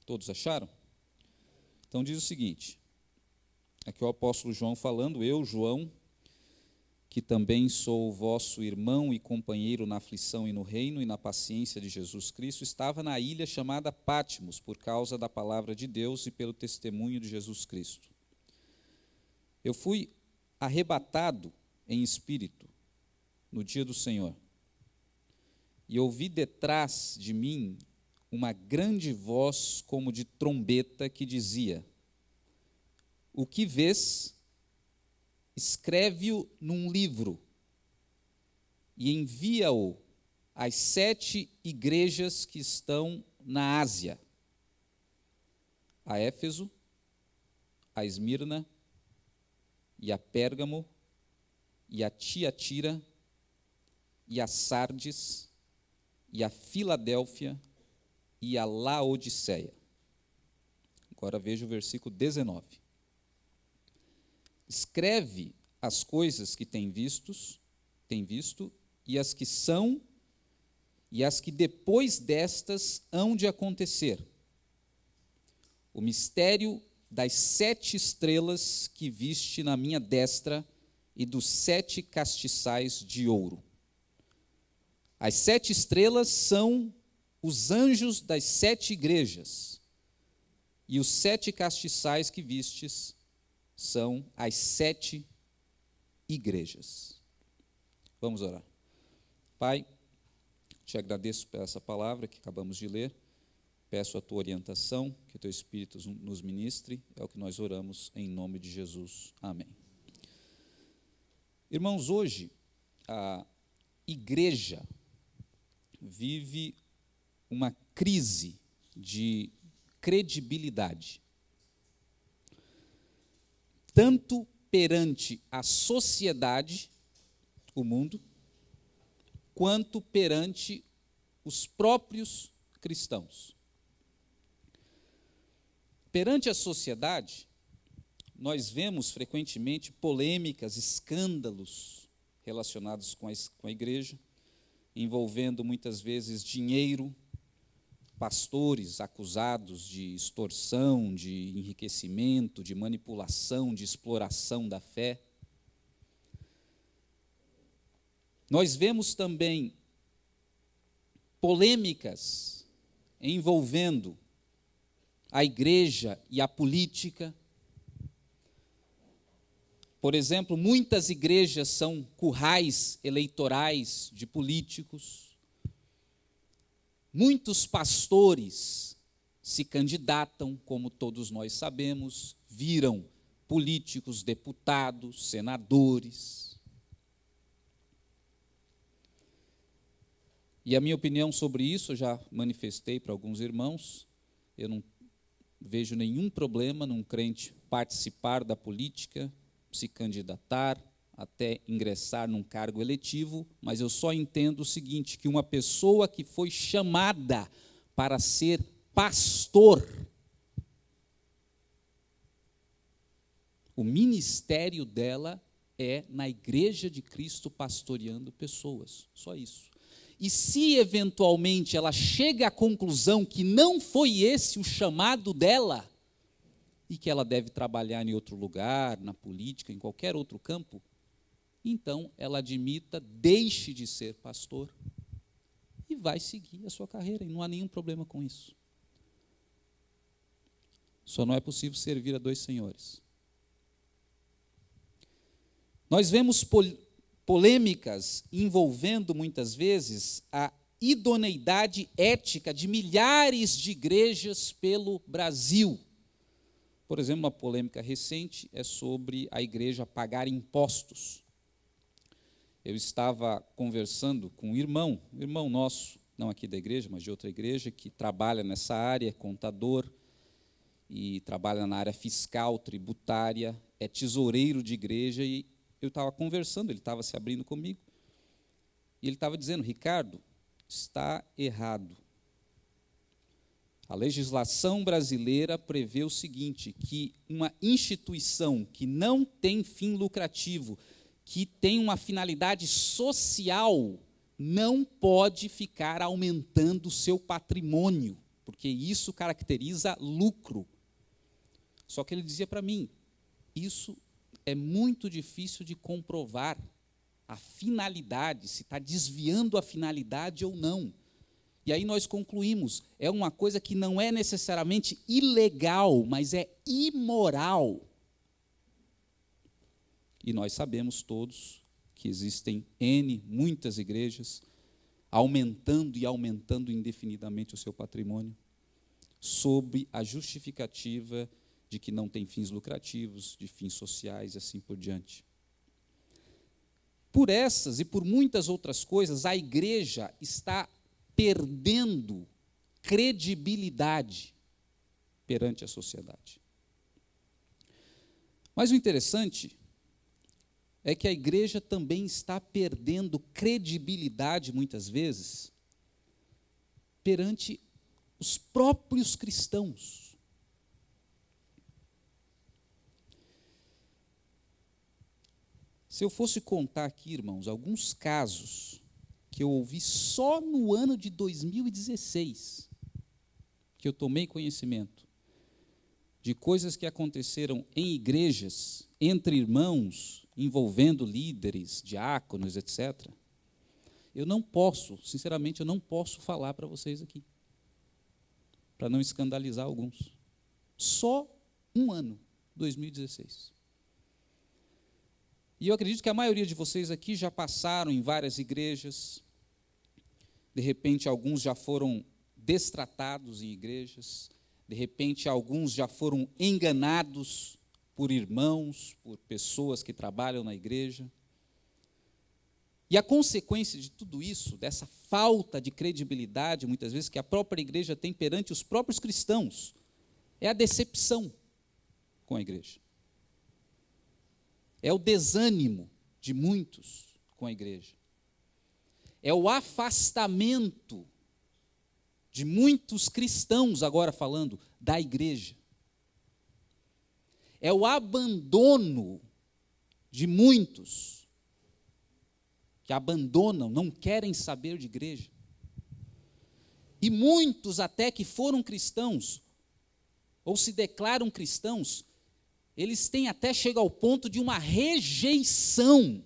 Todos acharam? Então diz o seguinte, aqui é o apóstolo João falando, eu, João, que também sou vosso irmão e companheiro na aflição e no reino e na paciência de Jesus Cristo, estava na ilha chamada Patmos, por causa da palavra de Deus e pelo testemunho de Jesus Cristo. Eu fui arrebatado em espírito no dia do Senhor, e ouvi detrás de mim uma grande voz como de trombeta que dizia: o que vês, escreve-o num livro e envia-o às 7 igrejas que estão na Ásia, a Éfeso, a Esmirna, e a Pérgamo, e a Tiatira, e a Sardes, e a Filadélfia, e a Laodiceia. Agora veja o versículo 19. Escreve as coisas que tem visto, e as que são, e as que depois destas hão de acontecer. O mistério das 7 estrelas que viste na minha destra e dos 7 castiçais de ouro. As 7 estrelas são os anjos das 7 igrejas, e os 7 castiçais que vistes são as 7 igrejas. Vamos orar. Pai, te agradeço por essa palavra que acabamos de ler, peço a tua orientação, que o teu Espírito nos ministre, é o que nós oramos em nome de Jesus. Amém. Irmãos, hoje a igreja vive uma crise de credibilidade, tanto perante a sociedade, o mundo, quanto perante os próprios cristãos. Perante a sociedade, nós vemos frequentemente polêmicas, escândalos relacionados com a igreja, envolvendo muitas vezes dinheiro, pastores acusados de extorsão, de enriquecimento, de manipulação, de exploração da fé. Nós vemos também polêmicas envolvendo a igreja e a política. Por exemplo, muitas igrejas são currais eleitorais de políticos. Muitos pastores se candidatam, como todos nós sabemos, viram políticos, deputados, senadores. E a minha opinião sobre isso, eu já manifestei para alguns irmãos, eu não vejo nenhum problema num crente participar da política, se candidatar, até ingressar num cargo eletivo, mas eu só entendo o seguinte, que uma pessoa que foi chamada para ser pastor, o ministério dela é na igreja de Cristo pastoreando pessoas, só isso. E se eventualmente ela chega à conclusão que não foi esse o chamado dela, e que ela deve trabalhar em outro lugar, na política, em qualquer outro campo, então ela admita, deixe de ser pastor e vai seguir a sua carreira, e não há nenhum problema com isso. Só não é possível servir a 2 senhores. Nós vemos polêmicas envolvendo muitas vezes a idoneidade ética de milhares de igrejas pelo Brasil. Por exemplo, uma polêmica recente é sobre a igreja pagar impostos. Eu estava conversando com um irmão nosso, não aqui da igreja, mas de outra igreja, que trabalha nessa área, é contador, e trabalha na área fiscal, tributária, é tesoureiro de igreja, e eu estava conversando, ele estava se abrindo comigo, e ele estava dizendo: Ricardo, está errado. A legislação brasileira prevê o seguinte, que uma instituição que não tem fim lucrativo, que tem uma finalidade social, não pode ficar aumentando o seu patrimônio. porque isso caracteriza lucro. Só que ele dizia para mim, isso é muito difícil de comprovar a finalidade, se está desviando a finalidade ou não. E aí nós concluímos, é uma coisa que não é necessariamente ilegal, mas é imoral. E nós sabemos todos que existem muitas igrejas, aumentando e aumentando indefinidamente o seu patrimônio, sob a justificativa de que não tem fins lucrativos, de fins sociais e assim por diante. Por essas e por muitas outras coisas, a igreja está perdendo credibilidade perante a sociedade. Mas o interessante é que a igreja também está perdendo credibilidade, muitas vezes, perante os próprios cristãos. Se eu fosse contar aqui, irmãos, alguns casos que eu ouvi só no ano de 2016, que eu tomei conhecimento de coisas que aconteceram em igrejas, entre irmãos, envolvendo líderes, diáconos, etc. Eu não posso, sinceramente, eu não posso falar para vocês aqui, para não escandalizar alguns. Só um ano, 2016. E eu acredito que a maioria de vocês aqui já passaram em várias igrejas, de repente alguns já foram destratados em igrejas, de repente alguns já foram enganados por irmãos, por pessoas que trabalham na igreja. E a consequência de tudo isso, dessa falta de credibilidade, muitas vezes, que a própria igreja tem perante os próprios cristãos, é a decepção com a igreja. É o desânimo de muitos com a igreja. É o afastamento de muitos cristãos, agora falando, da igreja. É o abandono de muitos que abandonam, não querem saber de igreja. E muitos até que foram cristãos, ou se declaram cristãos, eles têm até chegado ao ponto de uma rejeição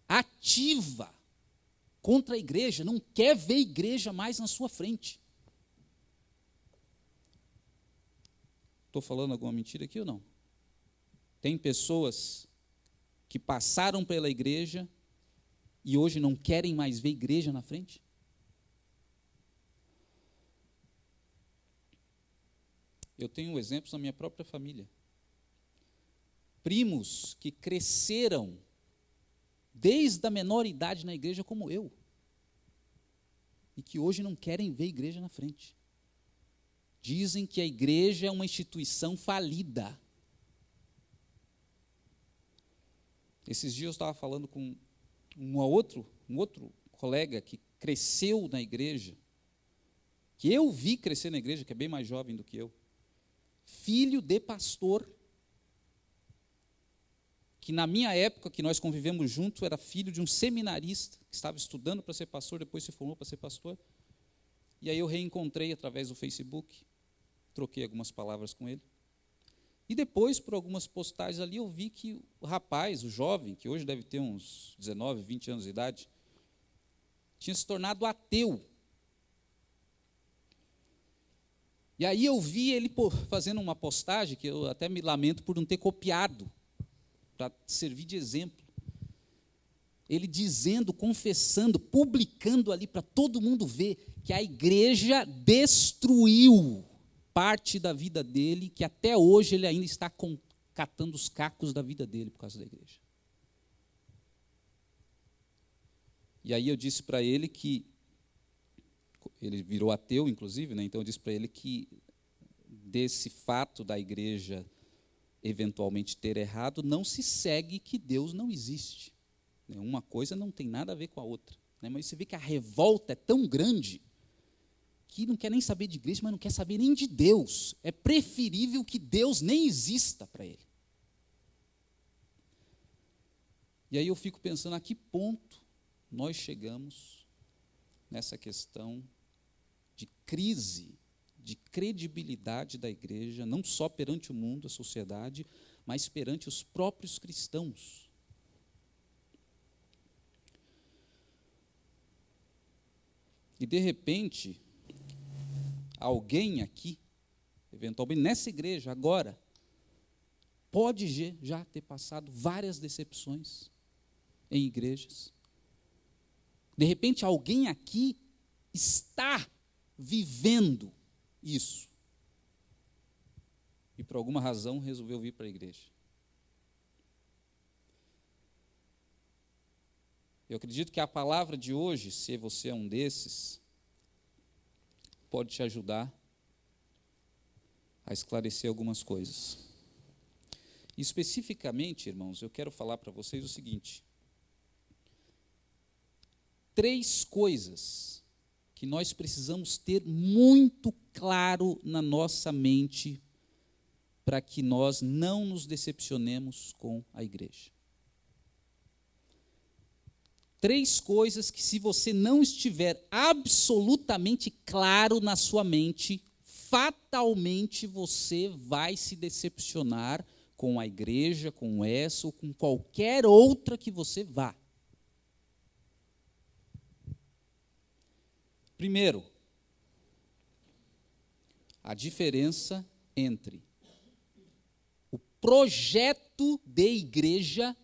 ativa contra a igreja, não quer ver igreja mais na sua frente. Estou falando alguma mentira aqui ou não? Tem pessoas que passaram pela igreja e hoje não querem mais ver igreja na frente? Eu tenho exemplos na minha própria família. Primos que cresceram desde a menor idade na igreja como eu, e que hoje não querem ver igreja na frente. Dizem que a igreja é uma instituição falida. Esses dias eu estava falando com um outro colega que cresceu na igreja, que eu vi crescer na igreja, que é bem mais jovem do que eu, filho de pastor, que na minha época, que nós convivemos junto, era filho de um seminarista, que estava estudando para ser pastor, depois se formou para ser pastor. E aí eu reencontrei através do Facebook, troquei algumas palavras com ele. E depois, por algumas postagens ali, eu vi que o rapaz, o jovem, que hoje deve ter uns 19, 20 anos de idade, tinha se tornado ateu. E aí eu vi ele fazendo uma postagem, que eu até me lamento por não ter copiado, para servir de exemplo. Ele dizendo, confessando, publicando ali para todo mundo ver que a igreja destruiu parte da vida dele, que até hoje ele ainda está catando os cacos da vida dele por causa da igreja. E aí eu disse para ele que, ele virou ateu, inclusive, né? Então eu disse para ele que desse fato da igreja eventualmente ter errado, não se segue que Deus não existe. Uma coisa não tem nada a ver com a outra. Mas você vê que a revolta é tão grande que não quer nem saber de igreja, mas não quer saber nem de Deus. É preferível que Deus nem exista para ele. E aí eu fico pensando a que ponto nós chegamos nessa questão de crise de credibilidade da igreja, não só perante o mundo, a sociedade, mas perante os próprios cristãos. E, de repente, alguém aqui, eventualmente nessa igreja, agora, pode já ter passado várias decepções em igrejas. De repente, alguém aqui está vivendo isso. E, por alguma razão, resolveu vir para a igreja. Eu acredito que a palavra de hoje, se você é um desses, pode te ajudar a esclarecer algumas coisas. Especificamente, irmãos, eu quero falar para vocês o seguinte: 3 coisas que nós precisamos ter muito claro na nossa mente para que nós não nos decepcionemos com a igreja. 3 coisas que, se você não estiver absolutamente claro na sua mente, fatalmente você vai se decepcionar com a igreja, com essa ou com qualquer outra que você vá. Primeiro, a diferença entre o projeto de igreja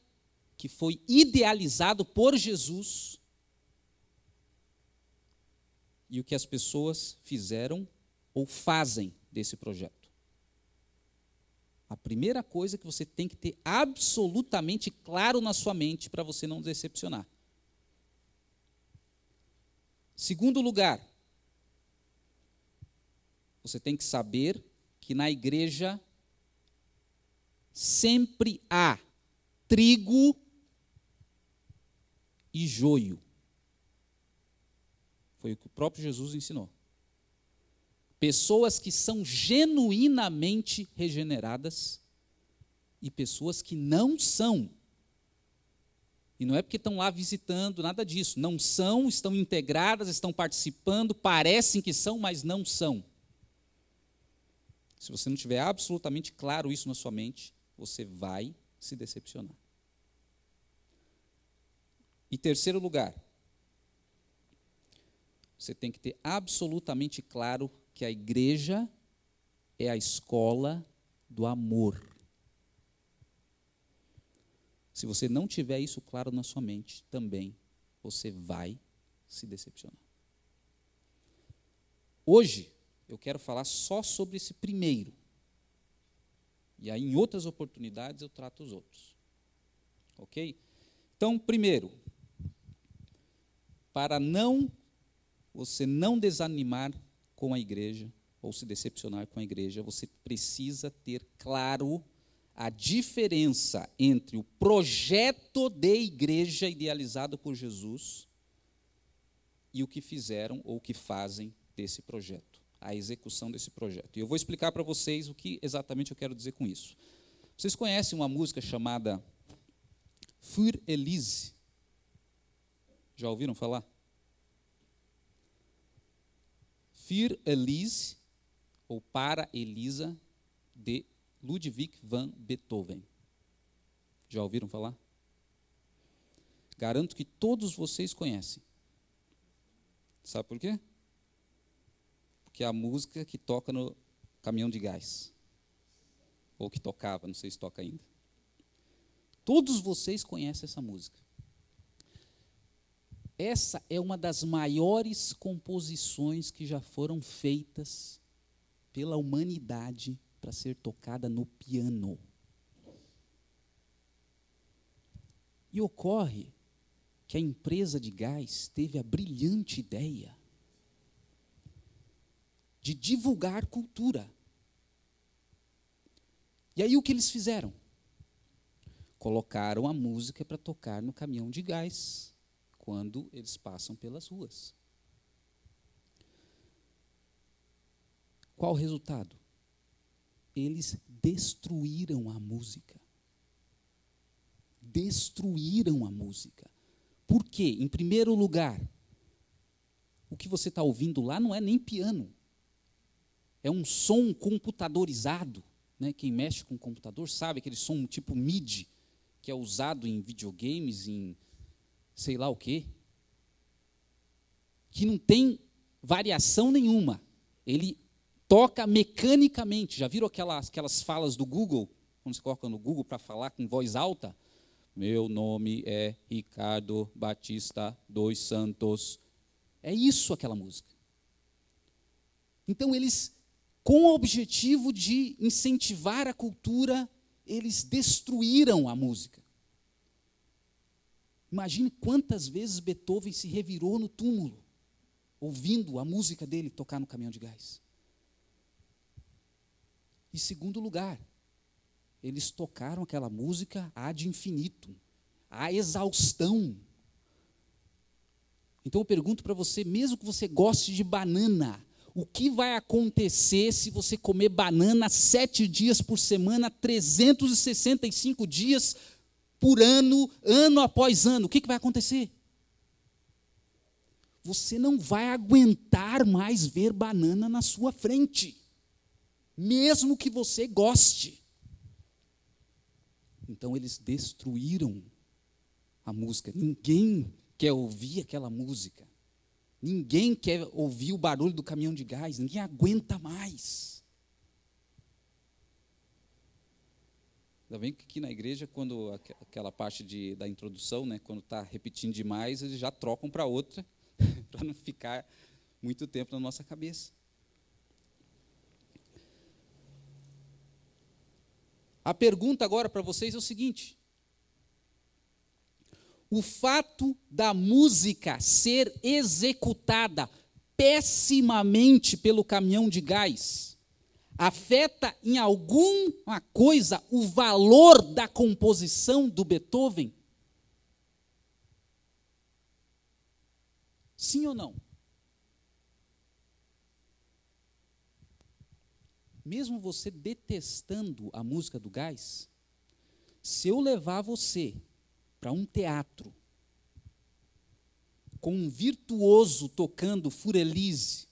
que foi idealizado por Jesus e o que as pessoas fizeram ou fazem desse projeto. A primeira coisa que você tem que ter absolutamente claro na sua mente para você não decepcionar. Segundo lugar, você tem que saber que na igreja sempre há trigo e joio. Foi o que o próprio Jesus ensinou. Pessoas que são genuinamente regeneradas e pessoas que não são. E não é porque estão lá visitando, nada disso. Não são, estão integradas, estão participando, parecem que são, mas não são. Se você não tiver absolutamente claro isso na sua mente, você vai se decepcionar. E terceiro lugar, você tem que ter absolutamente claro que a igreja é a escola do amor. Se você não tiver isso claro na sua mente, também você vai se decepcionar. Hoje, eu quero falar só sobre esse primeiro. E aí, em outras oportunidades, eu trato os outros. Ok? Então, primeiro, para você não desanimar com a igreja, ou se decepcionar com a igreja, você precisa ter claro a diferença entre o projeto de igreja idealizado por Jesus e o que fizeram ou o que fazem desse projeto, a execução desse projeto. E eu vou explicar para vocês o que exatamente eu quero dizer com isso. Vocês conhecem uma música chamada Für Elise? Já ouviram falar? Für Elise, ou Para Elisa, de Ludwig van Beethoven. Já ouviram falar? Garanto que todos vocês conhecem. Sabe por quê? Porque é a música que toca no caminhão de gás. Ou que tocava, não sei se toca ainda. Todos vocês conhecem essa música. Essa é uma das maiores composições que já foram feitas pela humanidade para ser tocada no piano. E ocorre que a empresa de gás teve a brilhante ideia de divulgar cultura. E aí o que eles fizeram? Colocaram a música para tocar no caminhão de gás, quando eles passam pelas ruas. Qual o resultado? Eles destruíram a música. Destruíram a música. Por quê? Em primeiro lugar, o que você está ouvindo lá não é nem piano. é um som computadorizado, né? Quem mexe com computador sabe aquele som tipo MIDI, que é usado em videogames, em sei lá o quê, que não tem variação nenhuma. Ele toca mecanicamente. Já viram aquelas falas do Google, quando você coloca no Google para falar com voz alta? Meu nome é Ricardo Batista dos Santos. É isso aquela música. Então, eles, com o objetivo de incentivar a cultura, eles destruíram a música. Imagine quantas vezes Beethoven se revirou no túmulo, ouvindo a música dele tocar no caminhão de gás. Em segundo lugar, eles tocaram aquela música ad infinitum, à exaustão. Então eu pergunto para você, mesmo que você goste de banana, o que vai acontecer se você comer banana 7 dias por semana, 365 dias por ano, ano após ano? O que vai acontecer? Você não vai aguentar mais ver banana na sua frente, mesmo que você goste. Então eles destruíram a música. Ninguém quer ouvir aquela música. Ninguém quer ouvir o barulho do caminhão de gás. Ninguém aguenta mais. Ainda bem que aqui na igreja, quando aquela parte da introdução, né, quando está repetindo demais, eles já trocam para outra, para não ficar muito tempo na nossa cabeça. A pergunta agora para vocês é o seguinte: o fato da música ser executada pessimamente pelo caminhão de gás afeta em alguma coisa o valor da composição do Beethoven? Sim ou não? Mesmo você detestando a música do gás, se eu levar você para um teatro com um virtuoso tocando Furelise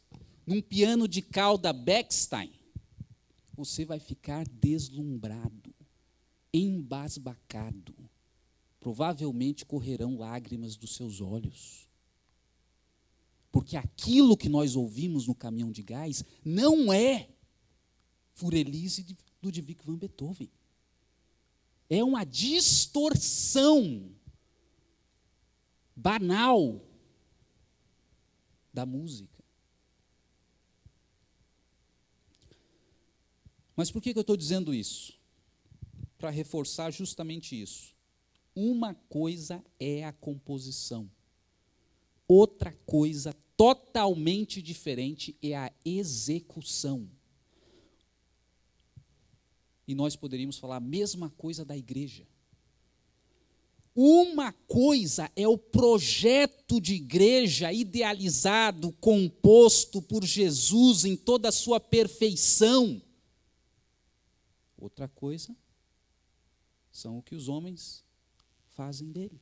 num piano de cauda Bechstein, você vai ficar deslumbrado, embasbacado. Provavelmente correrão lágrimas dos seus olhos. Porque aquilo que nós ouvimos no caminhão de gás não é Furelise de Ludwig van Beethoven. É uma distorção banal da música. Mas por que eu estou dizendo isso? Para reforçar justamente isso. Uma coisa é a composição. Outra coisa totalmente diferente é a execução. E nós poderíamos falar a mesma coisa da igreja. Uma coisa é o projeto de igreja idealizado, composto por Jesus em toda a sua perfeição. Outra coisa são o que os homens fazem dele.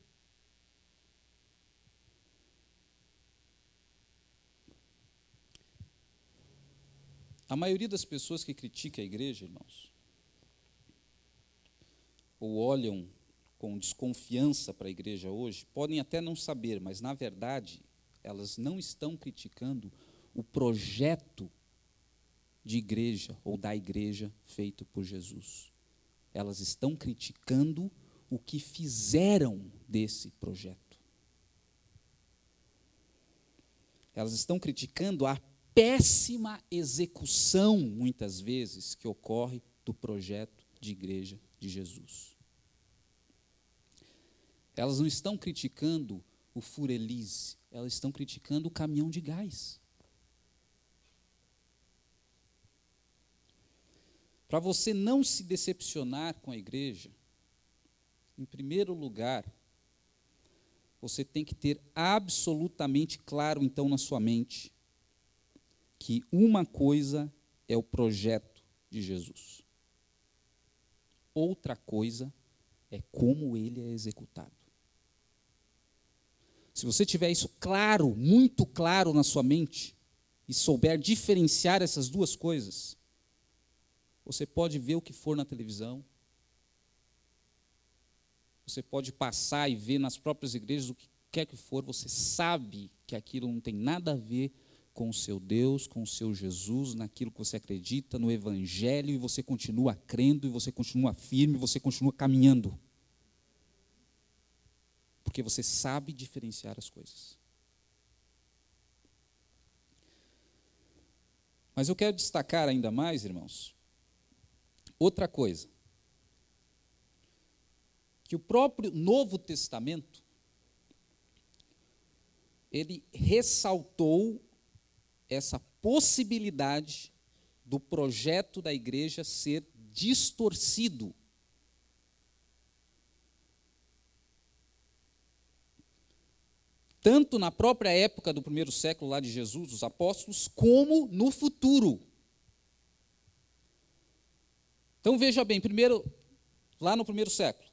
A maioria das pessoas que critica a igreja, irmãos, ou olham com desconfiança para a igreja hoje, podem até não saber, mas, na verdade, elas não estão criticando o projeto de igreja ou da igreja feito por Jesus. Elas estão criticando o que fizeram desse projeto. Elas estão criticando a péssima execução, muitas vezes, que ocorre do projeto de igreja de Jesus. Elas não estão criticando o Furelise, elas estão criticando o caminhão de gás. Para você não se decepcionar com a igreja, em primeiro lugar, você tem que ter absolutamente claro, então, na sua mente, que uma coisa é o projeto de Jesus. Outra coisa é como ele é executado. Se você tiver isso claro, muito claro na sua mente, e souber diferenciar essas duas coisas, você pode ver o que for na televisão, você pode passar e ver nas próprias igrejas o que quer que for, você sabe que aquilo não tem nada a ver com o seu Deus, com o seu Jesus, naquilo que você acredita, no Evangelho, e você continua crendo, e você continua firme, e você continua caminhando. Porque você sabe diferenciar as coisas. Mas eu quero destacar ainda mais, irmãos, outra coisa. Que o próprio Novo Testamento, ele ressaltou essa possibilidade do projeto da igreja ser distorcido. Tanto na própria época do primeiro século lá de Jesus, dos apóstolos, como no futuro. Então veja bem, primeiro, lá no primeiro século,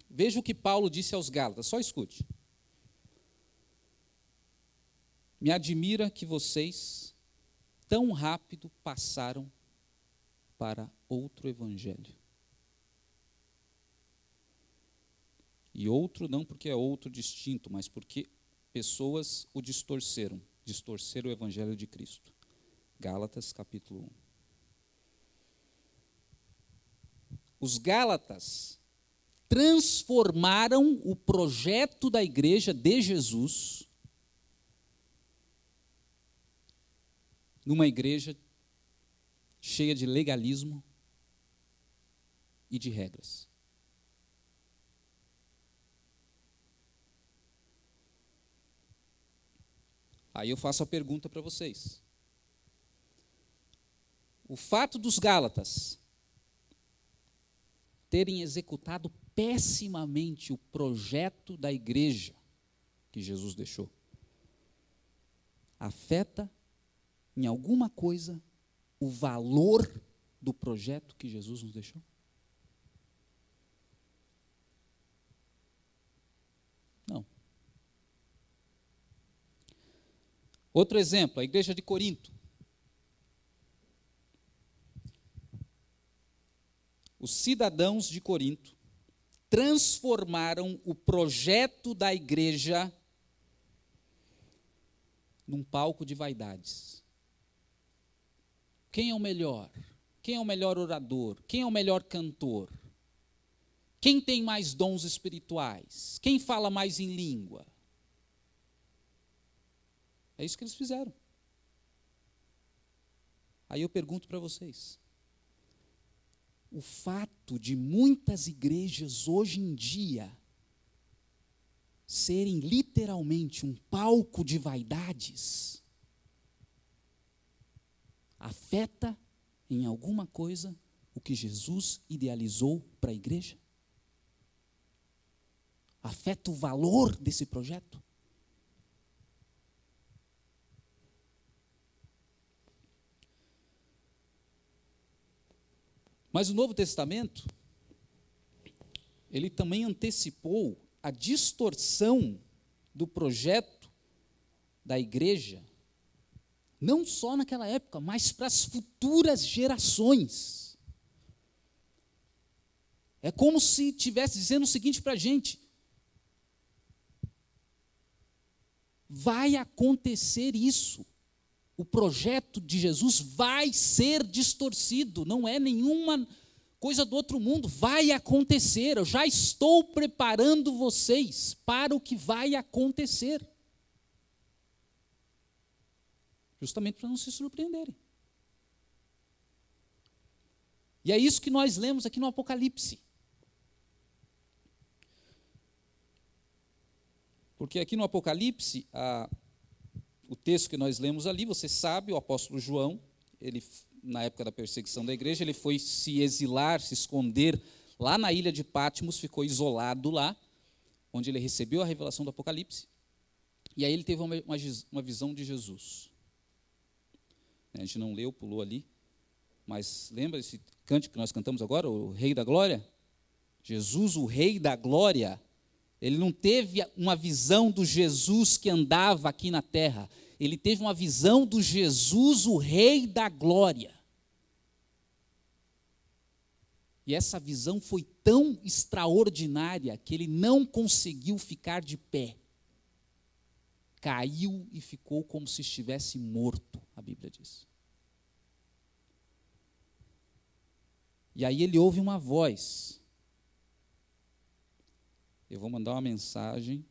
veja o que Paulo disse aos Gálatas, só escute. Me admira que vocês tão rápido passaram para outro evangelho. E outro não porque é outro distinto, mas porque pessoas o distorceram o evangelho de Cristo. Gálatas capítulo 1. Os Gálatas transformaram o projeto da igreja de Jesus numa igreja cheia de legalismo e de regras. Aí eu faço a pergunta para vocês. O fato dos Gálatas terem executado pessimamente o projeto da igreja que Jesus deixou, afeta em alguma coisa o valor do projeto que Jesus nos deixou? Não. Outro exemplo, a igreja de Corinto. Os cidadãos de Corinto transformaram o projeto da igreja num palco de vaidades. Quem é o melhor? Quem é o melhor orador? Quem é o melhor cantor? Quem tem mais dons espirituais? Quem fala mais em língua? É isso que eles fizeram. Aí eu pergunto para vocês. O fato de muitas igrejas hoje em dia serem literalmente um palco de vaidades afeta em alguma coisa o que Jesus idealizou para a igreja? Afeta o valor desse projeto? Mas o Novo Testamento, ele também antecipou a distorção do projeto da igreja, não só naquela época, mas para as futuras gerações. É como se estivesse dizendo o seguinte para a gente: vai acontecer isso. O projeto de Jesus vai ser distorcido, não é nenhuma coisa do outro mundo, vai acontecer. Eu já estou preparando vocês para o que vai acontecer. Justamente para não se surpreenderem. E é isso que nós lemos aqui no Apocalipse. Porque aqui no Apocalipse, o texto que nós lemos ali, você sabe, o apóstolo João, ele, na época da perseguição da igreja, ele foi se exilar, se esconder lá na ilha de Patmos, ficou isolado lá, onde ele recebeu a revelação do Apocalipse, e aí ele teve uma visão de Jesus. A gente não leu, pulou ali, mas lembra esse cântico que nós cantamos agora, o Rei da Glória? Jesus, o Rei da Glória, Ele não teve uma visão do Jesus que andava aqui na terra. Ele teve uma visão do Jesus, o Rei da Glória. E essa visão foi tão extraordinária que ele não conseguiu ficar de pé. Caiu e ficou como se estivesse morto, a Bíblia diz. E aí ele ouve uma voz. Eu vou mandar uma mensagem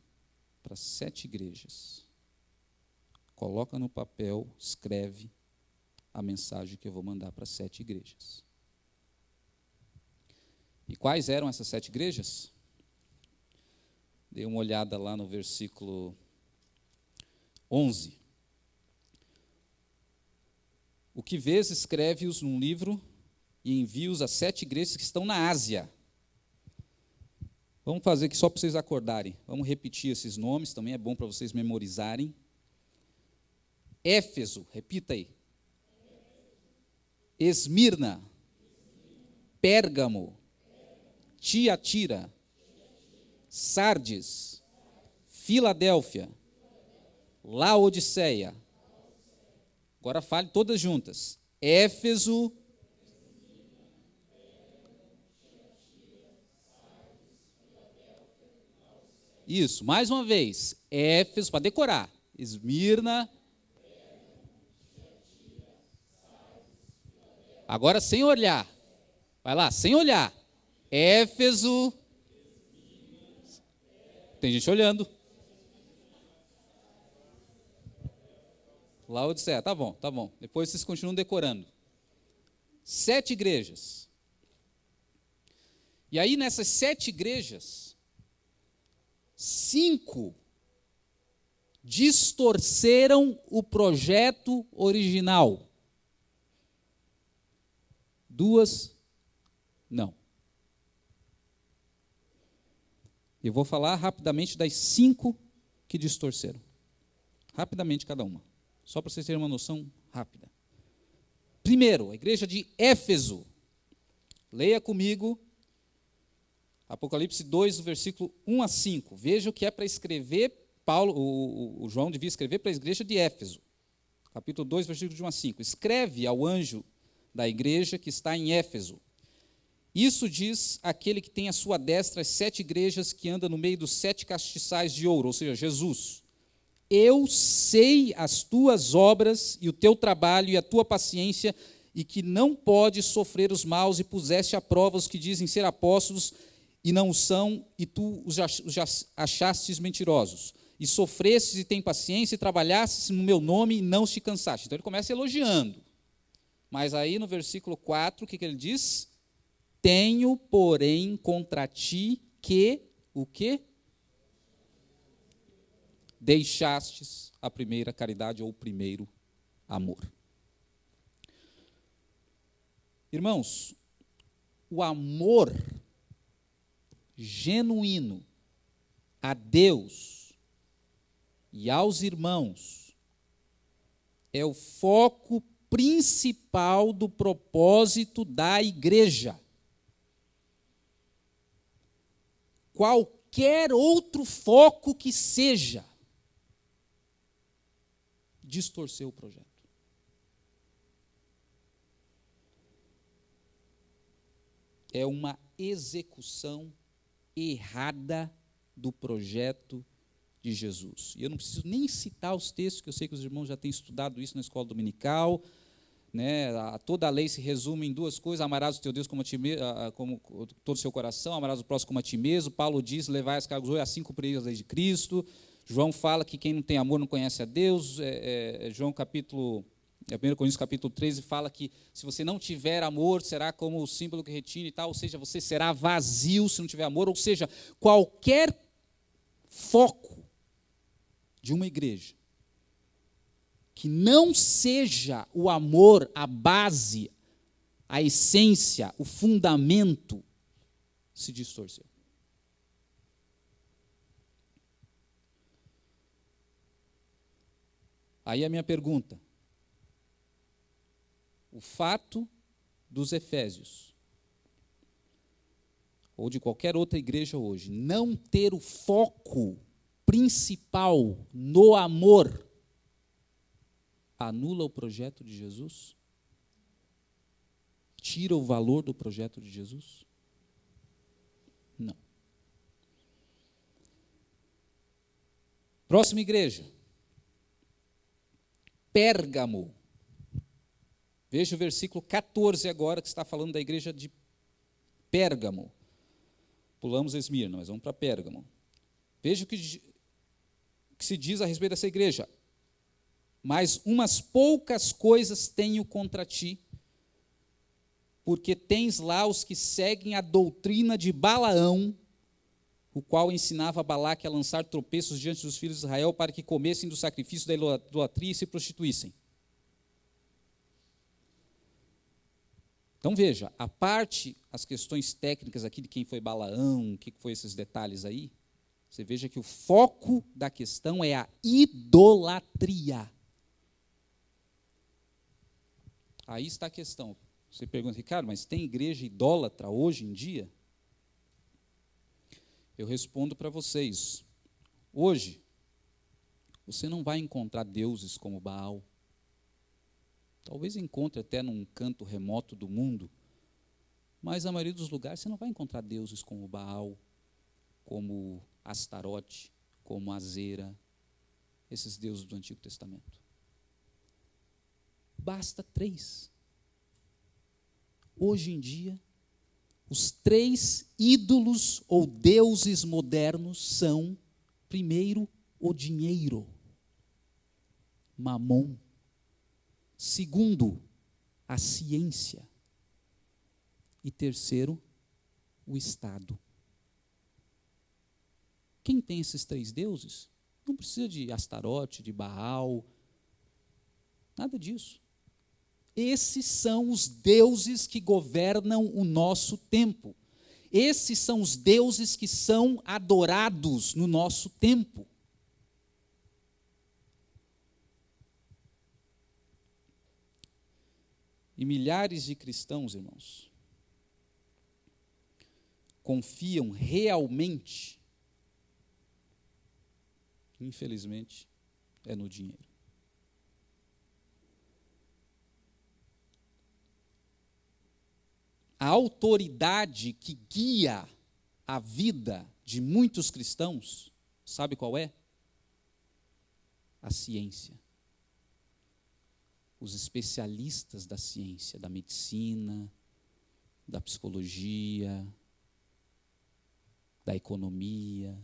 para 7 igrejas. Coloca no papel, escreve a mensagem que eu vou mandar para 7 igrejas. E quais eram essas 7 igrejas? Dei uma olhada lá no versículo 11. O que vês, escreve-os num livro e envia-os a 7 igrejas que estão na Ásia. Vamos fazer aqui só para vocês acordarem. Vamos repetir esses nomes, também é bom para vocês memorizarem. Éfeso, repita aí. Esmirna, Pérgamo, Tiatira, Sardes, Filadélfia, Laodiceia. Agora fale todas juntas. Éfeso, isso, mais uma vez. Éfeso, para decorar. Esmirna. Agora sem olhar. Vai lá, sem olhar. Éfeso. Tem gente olhando. Laodiceia, tá bom, tá bom. Depois vocês continuam decorando. 7 igrejas. E aí nessas 7 igrejas, 5 distorceram o projeto original. 2 não. Eu vou falar rapidamente das 5 que distorceram. Rapidamente cada uma. Só para vocês terem uma noção rápida. Primeiro, a igreja de Éfeso. Leia comigo Apocalipse 2, do versículo 1 a 5. Veja o que é para escrever, o João devia escrever para a igreja de Éfeso. Capítulo 2, versículo de 1 a 5. Escreve ao anjo da igreja que está em Éfeso. Isso diz aquele que tem à sua destra as 7 igrejas que anda no meio dos 7 castiçais de ouro, ou seja, Jesus. Eu sei as tuas obras e o teu trabalho e a tua paciência, e que não podes sofrer os maus, e puseste à prova os que dizem ser apóstolos e não o são, e tu os achastes mentirosos. E sofrestes e tem paciência, e trabalhastes no meu nome e não te cansaste. Então ele começa elogiando. Mas aí no versículo 4, o que ele diz? Tenho, porém, contra ti que, o quê? Deixastes a primeira caridade ou o primeiro amor. Irmãos, o amor genuíno a Deus e aos irmãos é o foco principal do propósito da igreja. Qualquer outro foco que seja, distorceu o projeto. É uma execução errada do projeto de Jesus. E eu não preciso nem citar os textos, que eu sei que os irmãos já têm estudado isso na escola dominical, né? Toda a lei se resume em 2 coisas: amarás o teu Deus como todo o seu coração, amarás o próximo como a ti mesmo. Paulo diz, levai as cargas hoje, assim cumprireis a lei de Cristo. João fala que quem não tem amor não conhece a Deus. João 1 Coríntios capítulo 13 fala que se você não tiver amor, será como o símbolo que retina e tal, ou seja, você será vazio se não tiver amor. Ou seja, qualquer foco de uma igreja que não seja o amor a base, a essência, o fundamento, se distorceu. Aí a minha pergunta: o fato dos efésios ou de qualquer outra igreja hoje, não ter o foco principal no amor, anula o projeto de Jesus? Tira o valor do projeto de Jesus? Não. Próxima igreja. Pérgamo. Veja o versículo 14 agora, que está falando da igreja de Pérgamo. Pulamos Esmirna, mas vamos para Pérgamo. Veja o que se diz a respeito dessa igreja. Mas umas poucas coisas tenho contra ti, porque tens lá os que seguem a doutrina de Balaão, o qual ensinava a Balaque a lançar tropeços diante dos filhos de Israel para que comessem do sacrifício da idolatria e se prostituíssem. Então veja, a parte, as questões técnicas aqui de quem foi Balaão, o que foi esses detalhes aí, você veja que o foco da questão é a idolatria. Aí está a questão. Você pergunta, Ricardo, mas tem igreja idólatra hoje em dia? Eu respondo para vocês, hoje, você não vai encontrar deuses como Baal. Talvez encontre até num canto remoto do mundo, mas na maioria dos lugares você não vai encontrar deuses como Baal, como Astarote, como Azera, esses deuses do Antigo Testamento. Basta 3. Hoje em dia, os 3 ídolos ou deuses modernos são, primeiro, o dinheiro, Mamon. Segundo, a ciência. E terceiro, o Estado. Quem tem esses 3 deuses, não precisa de Astarote, de Baal, nada disso. Esses são os deuses que governam o nosso tempo. Esses são os deuses que são adorados no nosso tempo. E milhares de cristãos, irmãos, confiam realmente, infelizmente, é no dinheiro. A autoridade que guia a vida de muitos cristãos, sabe qual é? A ciência. Os especialistas da ciência, da medicina, da psicologia, da economia,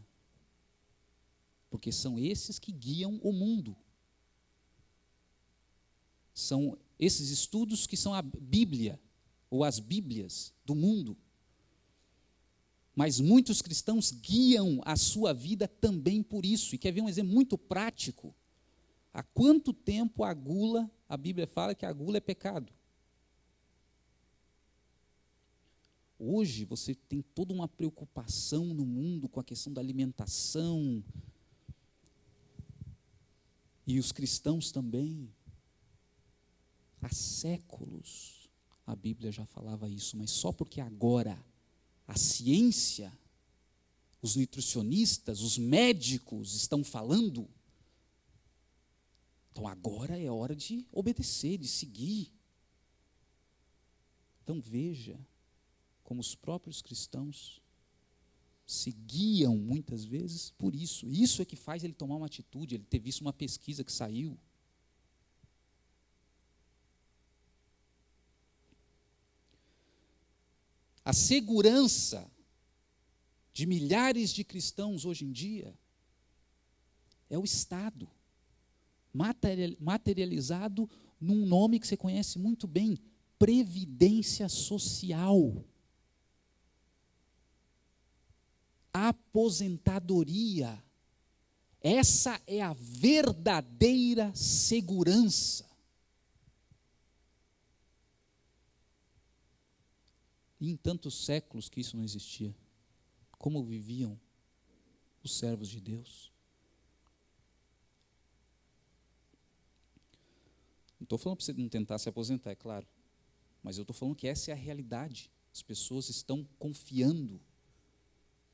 porque são esses que guiam o mundo. São esses estudos que são a Bíblia, ou as Bíblias do mundo. Mas muitos cristãos guiam a sua vida também por isso. E quer ver um exemplo muito prático? Há quanto tempo a gula, a Bíblia fala que a gula é pecado? Hoje você tem toda uma preocupação no mundo com a questão da alimentação. E os cristãos também. Há séculos a Bíblia já falava isso, mas só porque agora a ciência, os nutricionistas, os médicos estão falando, então agora é hora de obedecer, de seguir. Então veja como os próprios cristãos se guiam muitas vezes por isso. Isso é que faz ele tomar uma atitude, ele ter visto uma pesquisa que saiu. A segurança de milhares de cristãos hoje em dia é o Estado, materializado num nome que você conhece muito bem, Previdência Social. Aposentadoria. Essa é a verdadeira segurança. E em tantos séculos que isso não existia, como viviam os servos de Deus? Não estou falando para você não tentar se aposentar, é claro, mas eu estou falando que essa é a realidade. As pessoas estão confiando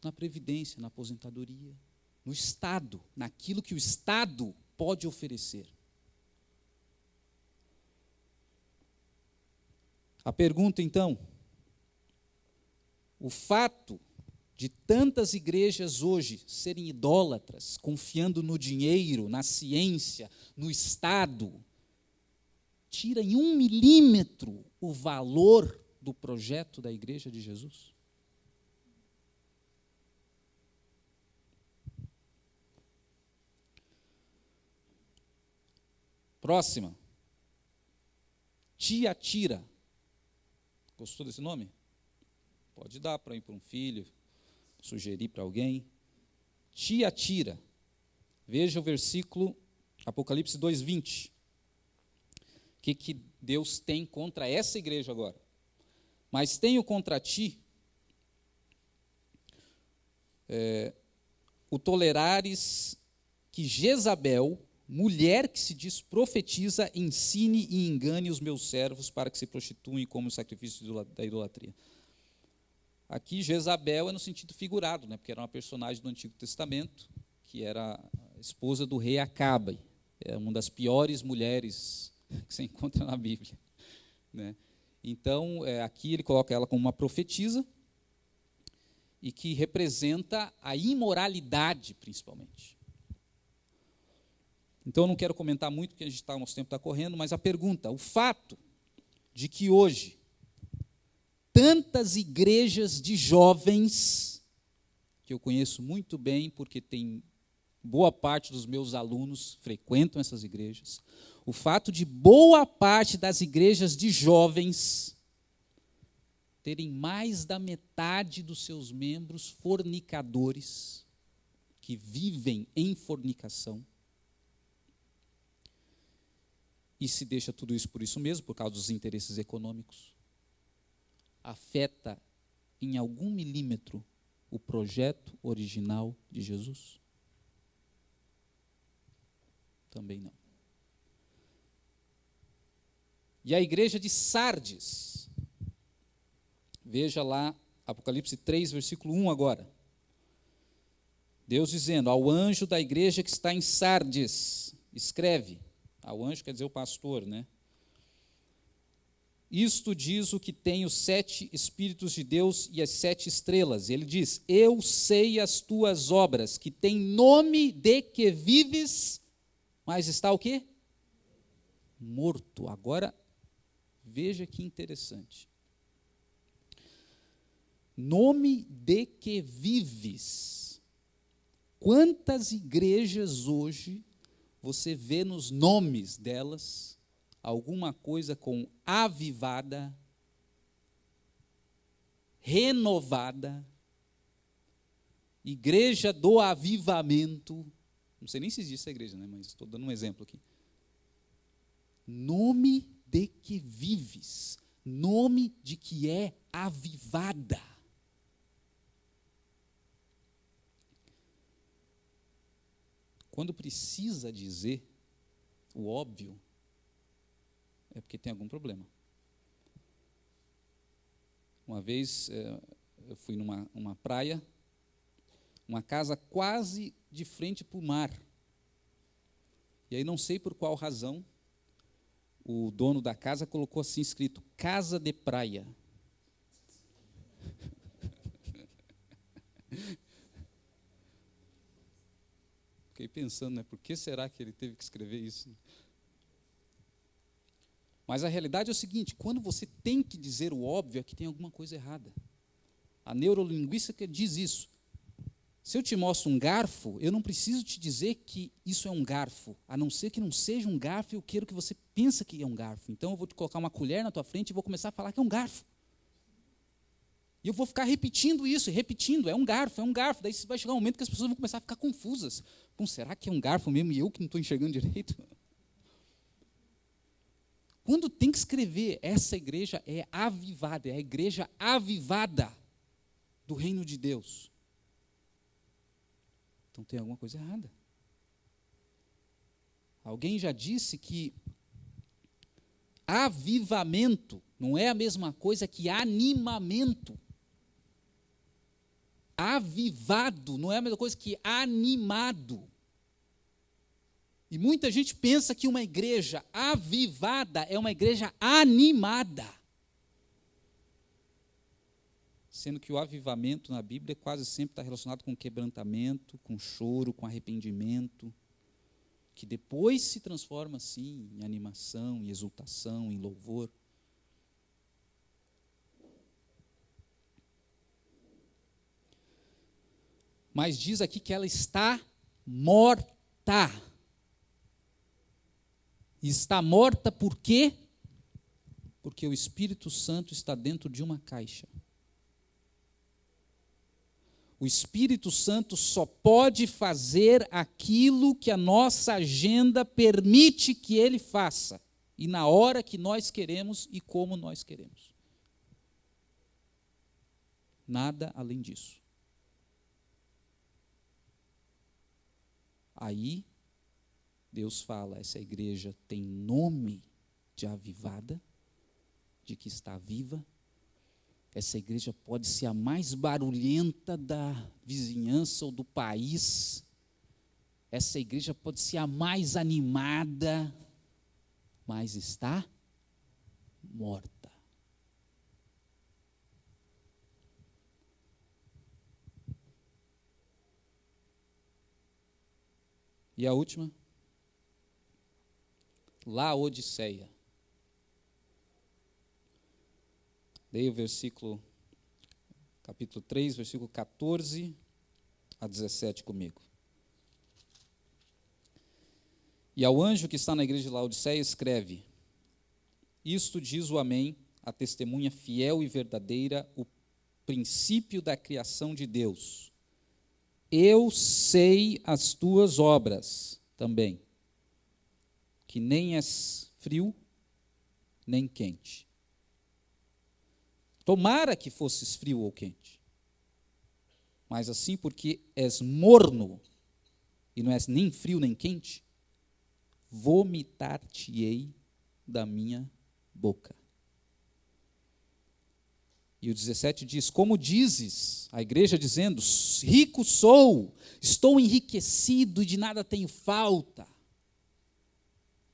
na previdência, na aposentadoria, no Estado, naquilo que o Estado pode oferecer. A pergunta, então, o fato de tantas igrejas hoje serem idólatras, confiando no dinheiro, na ciência, no Estado, tira em 1 milímetro o valor do projeto da Igreja de Jesus? Próxima. Tiatira. Gostou desse nome? Pode dar para ir para um filho, sugerir para alguém. Tiatira. Veja o versículo, Apocalipse 2:20. O que Deus tem contra essa igreja agora? Mas tenho contra ti o tolerares que Jezabel, mulher que se diz profetiza, ensine e engane os meus servos para que se prostituem como sacrifício da idolatria. Aqui Jezabel é no sentido figurado, né, porque era uma personagem do Antigo Testamento, que era a esposa do rei Acabe, é uma das piores mulheres que você encontra na Bíblia, né? Então, aqui ele coloca ela como uma profetisa, e que representa a imoralidade, principalmente. Então, eu não quero comentar muito, porque o nosso tempo está correndo, mas a pergunta, o fato de que hoje tantas igrejas de jovens, que eu conheço muito bem, porque tem boa parte dos meus alunos frequentam essas igrejas, o fato de boa parte das igrejas de jovens terem mais da metade dos seus membros fornicadores, que vivem em fornicação, e se deixa tudo isso por isso mesmo, por causa dos interesses econômicos, afeta em algum milímetro o projeto original de Jesus? Também não. E a igreja de Sardes, veja lá, Apocalipse 3, versículo 1 agora. Deus dizendo, ao anjo da igreja que está em Sardes, escreve, ao anjo quer dizer o pastor, né? Isto diz o que tem os 7 Espíritos de Deus e as 7 estrelas. Ele diz, eu sei as tuas obras, que tem nome de que vives, mas está o quê? Morto. Agora, veja que interessante. Nome de que vives. Quantas igrejas hoje você vê nos nomes delas alguma coisa com avivada, renovada, igreja do avivamento? Não sei nem se existe essa igreja, né? Mas estou dando um exemplo aqui. Nome de que vives, nome de que é avivada. Quando precisa dizer o óbvio, é porque tem algum problema. Uma vez eu fui numa praia, uma casa quase de frente para o mar. E aí não sei por qual razão, o dono da casa colocou assim escrito, casa de praia. Fiquei pensando, né, por que será que ele teve que escrever isso? Mas a realidade é o seguinte, quando você tem que dizer o óbvio, é que tem alguma coisa errada. A neurolinguística diz isso. Se eu te mostro um garfo, eu não preciso te dizer que isso é um garfo, a não ser que não seja um garfo, eu quero que você pense que é um garfo. Então eu vou te colocar uma colher na tua frente e vou começar a falar que é um garfo. E eu vou ficar repetindo isso, repetindo, é um garfo, é um garfo. Daí vai chegar um momento que as pessoas vão começar a ficar confusas. Bom, será que é um garfo mesmo e eu que não estou enxergando direito? Quando tem que escrever, essa igreja é avivada, é a igreja avivada do reino de Deus. Então tem alguma coisa errada. Alguém já disse que avivamento não é a mesma coisa que animamento. Avivado não é a mesma coisa que animado. E muita gente pensa que uma igreja avivada é uma igreja animada. Sendo que o avivamento na Bíblia quase sempre está relacionado com quebrantamento, com choro, com arrependimento, que depois se transforma, sim, em animação, em exultação, em louvor. Mas diz aqui que ela está morta. E está morta por quê? Porque o Espírito Santo está dentro de uma caixa. O Espírito Santo só pode fazer aquilo que a nossa agenda permite que ele faça, e na hora que nós queremos e como nós queremos. Nada além disso. Aí, Deus fala, essa igreja tem nome de avivada, de que está viva. Essa igreja pode ser a mais barulhenta da vizinhança ou do país. Essa igreja pode ser a mais animada, mas está morta. E a última? Laodiceia. Leia o versículo, capítulo 3, versículo 14 a 17 comigo. E ao anjo que está na igreja de Laodiceia escreve: isto diz o Amém, a testemunha fiel e verdadeira, o princípio da criação de Deus. Eu sei as tuas obras também, que nem és frio, nem quente. Tomara que fosses frio ou quente. Mas assim, porque és morno, e não és nem frio nem quente, vomitar-te-ei da minha boca. E o 17 diz, como dizes, a igreja dizendo, rico sou, estou enriquecido e de nada tenho falta.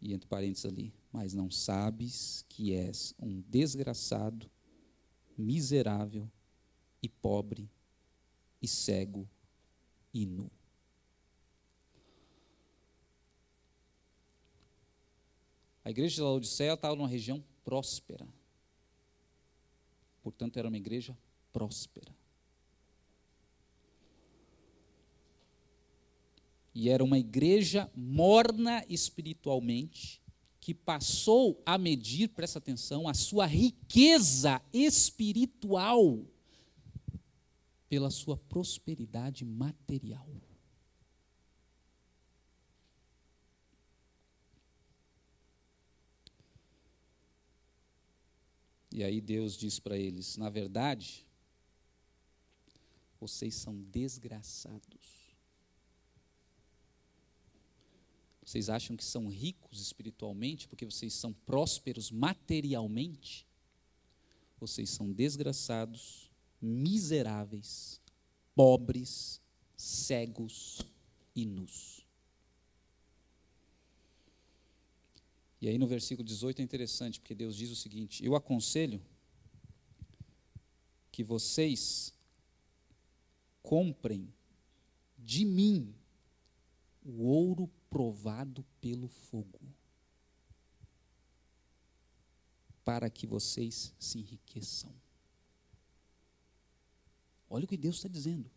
E entre parênteses ali, mas não sabes que és um desgraçado, miserável e pobre e cego e nu. A igreja de Laodiceia estava numa região próspera. Portanto, era uma igreja próspera. E era uma igreja morna espiritualmente, que passou a medir, presta atenção, a sua riqueza espiritual pela sua prosperidade material. E aí Deus diz para eles, na verdade, vocês são desgraçados. Vocês acham que são ricos espiritualmente porque vocês são prósperos materialmente? Vocês são desgraçados, miseráveis, pobres, cegos e nus. E aí no versículo 18 é interessante, porque Deus diz o seguinte: eu aconselho que vocês comprem de mim o ouro provado pelo fogo, para que vocês se enriqueçam. Olha o que Deus está dizendo.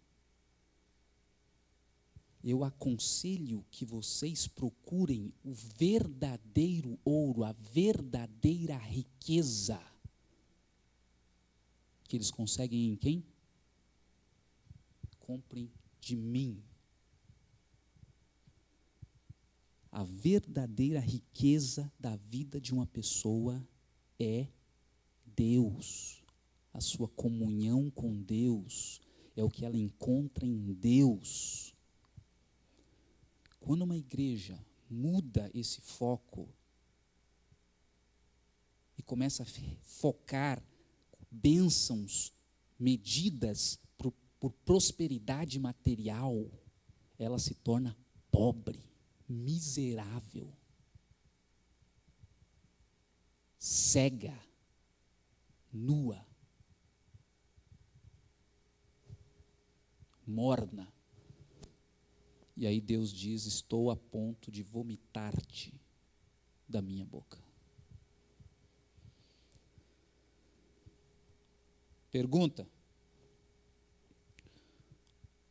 Eu aconselho que vocês procurem o verdadeiro ouro, a verdadeira riqueza, que eles conseguem em quem? Comprem de mim. A verdadeira riqueza da vida de uma pessoa é Deus. A sua comunhão com Deus é o que ela encontra em Deus. Quando uma igreja muda esse foco e começa a focar bênçãos medidas por prosperidade material, ela se torna pobre, miserável, cega, nua, morna. E aí Deus diz: estou a ponto de vomitar-te da minha boca. Pergunta: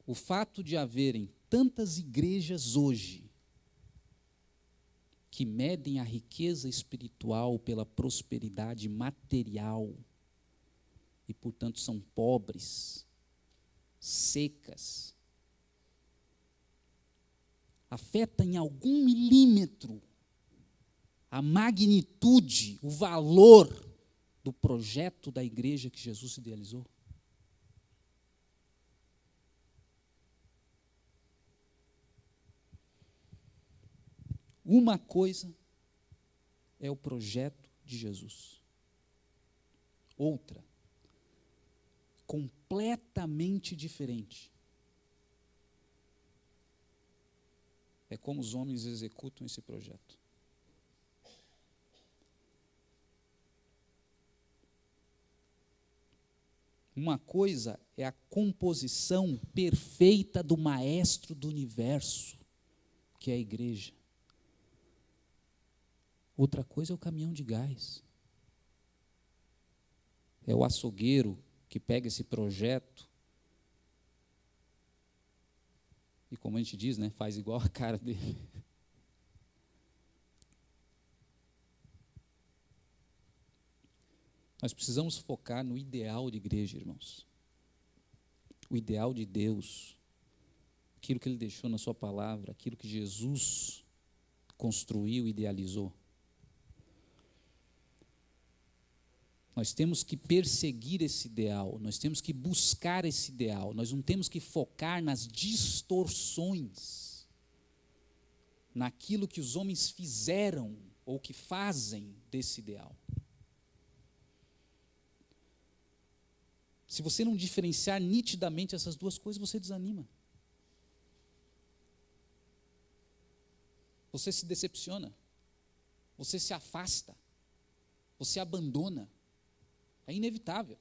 o fato de haverem tantas igrejas hoje que medem a riqueza espiritual pela prosperidade material e, portanto, são pobres, secas, afeta em algum milímetro a magnitude, o valor do projeto da igreja que Jesus idealizou? Uma coisa é o projeto de Jesus. Outra, completamente diferente, é como os homens executam esse projeto. Uma coisa é a composição perfeita do maestro do universo, que é a igreja. Outra coisa é o caminhão de gás. É o açougueiro que pega esse projeto e, como a gente diz, né, faz igual a cara dele. Nós precisamos focar no ideal de igreja, irmãos. O ideal de Deus, aquilo que Ele deixou na sua palavra, aquilo que Jesus construiu, idealizou. Nós temos que perseguir esse ideal, nós temos que buscar esse ideal, nós não temos que focar nas distorções, naquilo que os homens fizeram ou que fazem desse ideal. Se você não diferenciar nitidamente essas duas coisas, você desanima. Você se decepciona, você se afasta, você abandona. É inevitável.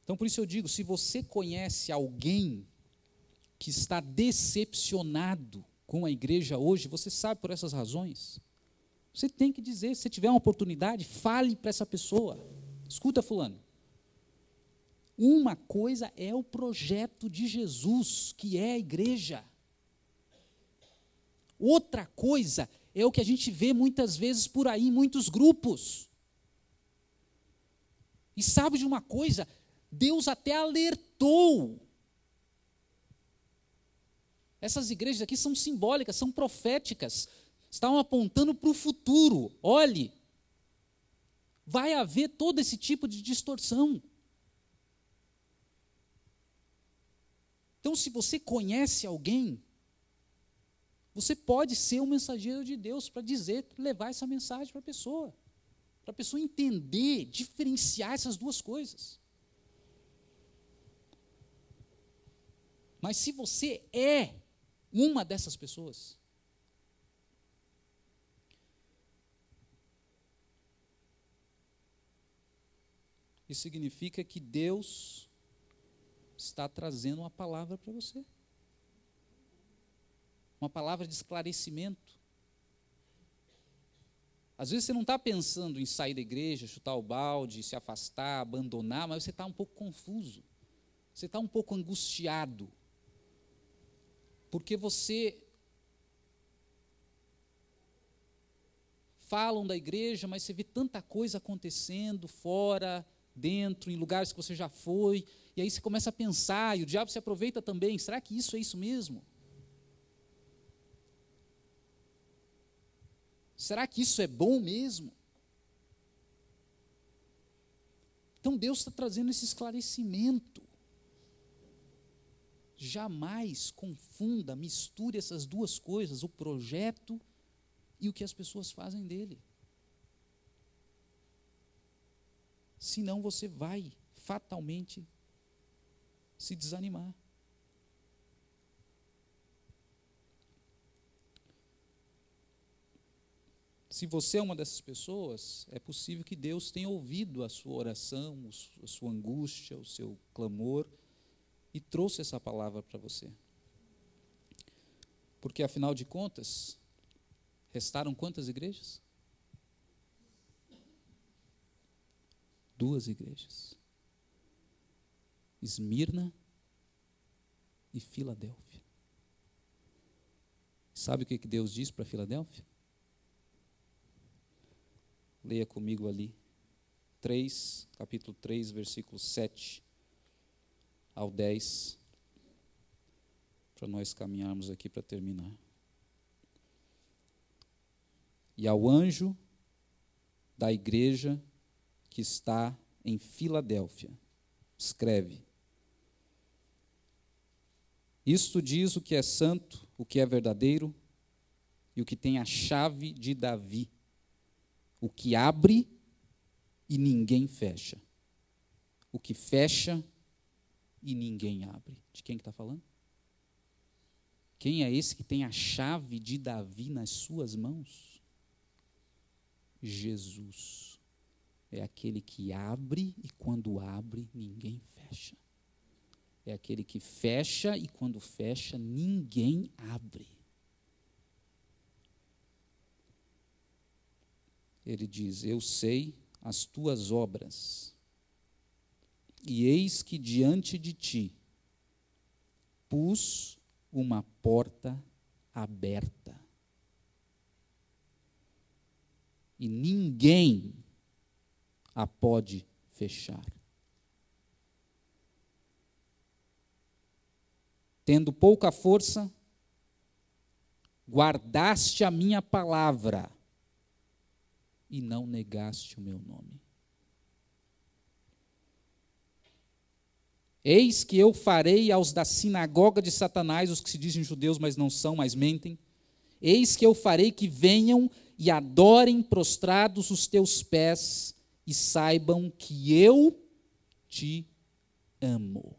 Então, por isso eu digo, se você conhece alguém que está decepcionado com a igreja hoje, você sabe por essas razões, você tem que dizer, se tiver uma oportunidade, fale para essa pessoa. Escuta, fulano. Uma coisa é o projeto de Jesus, que é a igreja. Outra coisa é o que a gente vê muitas vezes por aí em muitos grupos. E sabe de uma coisa? Deus até alertou. Essas igrejas aqui são simbólicas, são proféticas, estão apontando para o futuro. Olhe, vai haver todo esse tipo de distorção. Então, se você conhece alguém, você pode ser um mensageiro de Deus para dizer, levar essa mensagem para a pessoa entender, diferenciar essas duas coisas. Mas se você é uma dessas pessoas, isso significa que Deus está trazendo uma palavra para você. Uma palavra de esclarecimento. Às vezes você não está pensando em sair da igreja, chutar o balde, se afastar, abandonar, mas você está um pouco confuso. Você está um pouco angustiado. Porque você falam da igreja, mas você vê tanta coisa acontecendo fora, dentro, em lugares que você já foi, e aí você começa a pensar, e o diabo se aproveita também, será que isso é isso mesmo? Será que isso é bom mesmo? Então Deus está trazendo esse esclarecimento. Jamais confunda, misture essas duas coisas, o projeto e o que as pessoas fazem dele. senão você vai fatalmente se desanimar. Se você é uma dessas pessoas, é possível que Deus tenha ouvido a sua oração, a sua angústia, o seu clamor, e trouxe essa palavra para você. Porque, afinal de contas, restaram quantas igrejas? 2 igrejas. Esmirna e Filadélfia. Sabe o que Deus diz para Filadélfia? Leia comigo ali, capítulo 3, versículo 7 ao 10, para nós caminharmos aqui para terminar. E ao anjo da igreja que está em Filadélfia, escreve: isto diz o que é santo, o que é verdadeiro e o que tem a chave de Davi, o que abre e ninguém fecha, o que fecha e ninguém abre. De quem que está falando? Quem é esse que tem a chave de Davi nas suas mãos? Jesus. É aquele que abre e quando abre, ninguém fecha. É aquele que fecha e quando fecha, ninguém abre. Ele diz: eu sei as tuas obras, e eis que diante de ti pus uma porta aberta, e ninguém a pode fechar. Tendo pouca força, guardaste a minha palavra e não negaste o meu nome. Eis que eu farei aos da sinagoga de Satanás, os que se dizem judeus, mas não são, mas mentem. Eis que eu farei que venham e adorem prostrados os teus pés e saibam que eu te amo.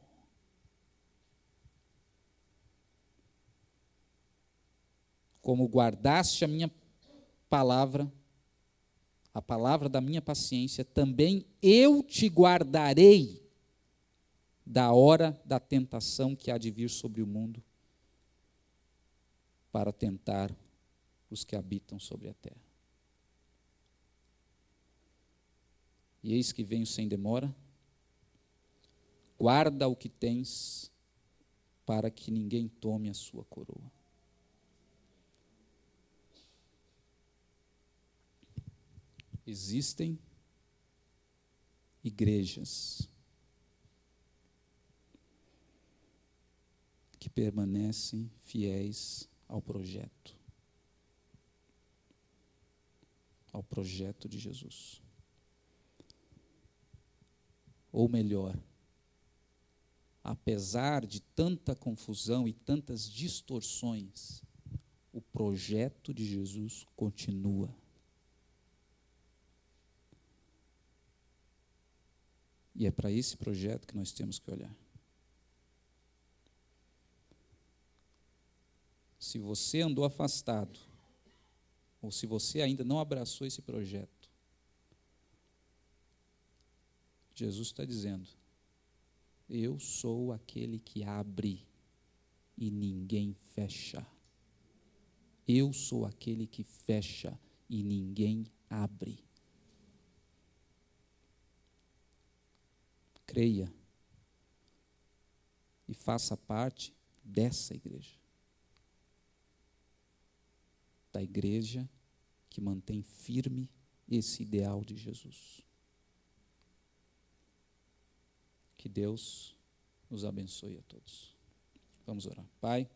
Como guardaste a minha palavra, a palavra da minha paciência, também eu te guardarei da hora da tentação que há de vir sobre o mundo para tentar os que habitam sobre a terra. E eis que venho sem demora, guarda o que tens, para que ninguém tome a sua coroa. Existem igrejas que permanecem fiéis ao projeto de Jesus. Ou melhor, apesar de tanta confusão e tantas distorções, o projeto de Jesus continua. E é para esse projeto que nós temos que olhar. Se você andou afastado, ou se você ainda não abraçou esse projeto, Jesus está dizendo: eu sou aquele que abre e ninguém fecha. Eu sou aquele que fecha e ninguém abre. Creia e faça parte dessa igreja. Da igreja que mantém firme esse ideal de Jesus. Que Deus nos abençoe a todos. Vamos orar. Pai,